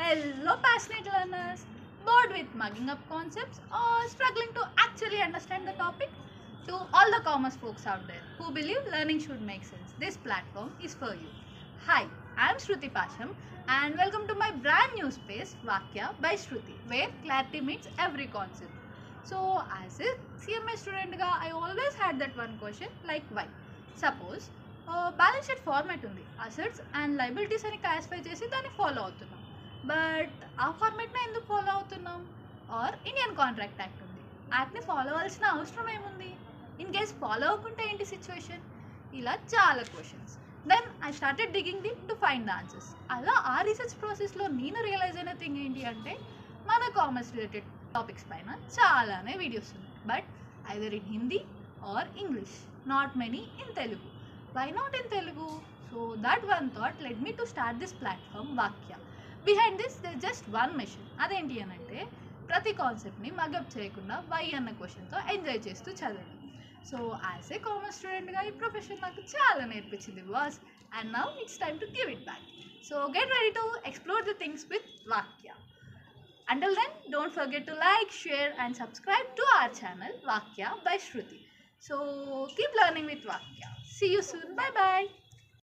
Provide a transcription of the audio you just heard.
Hello, passionate learners! Bored with mugging up concepts or struggling to actually understand the topic? To all the commerce folks out there who believe learning should make sense, this platform is for you. Hi, I am Shruti Pasham and welcome to my brand new space, Vakya by Shruti, where clarity meets every concept. So, as a CMA student, I always had that one question like why? Suppose balance sheet format ఉంది, assets and liabilities అని classify చేసి దాన్ని follow అవుతున్నాం. But ఆ ఫార్మాట్ని ఎందుకు follow అవుతున్నాం? Are Indian contract act ఉంది, యాక్ట్ని follow అవ్వాల్సిన అవసరం ఏముంది? ఇన్ కేస్ ఫాలో అవ్వకుంటే ఏంటి సిచ్యువేషన్? ఇలా చాలా questions. Then I started digging deep to find the answers. అలా ఆ రీసెర్చ్ ప్రాసెస్లో నేను రియలైజ్ అయిన థింగ్ ఏంటి అంటే మన కామర్స్ రిలేటెడ్ టాపిక్స్ పైన చాలానే వీడియోస్ ఉన్నాయి, but either in Hindi or English, not many in Telugu. Why not in Telugu? So that one thought led me to start this platform Vakya. Behind this there's just one mission. అదేంటి అని అంటే ప్రతి కాన్సెప్ట్ని mug up చేయకుండా why అన్న క్వశ్చన్తో enjoy చేస్తూ చదవడం. So as a commerce స్టూడెంట్గా ఈ ప్రొఫెషన్ నాకు చాలా నేర్పించింది boss, and now it's time to give it back. So get ready to explore the things with Vakya. Until then, don't forget to like, share and subscribe to our channel Vakya by Shruti. So keep learning with Vakya. See you soon. Bye bye.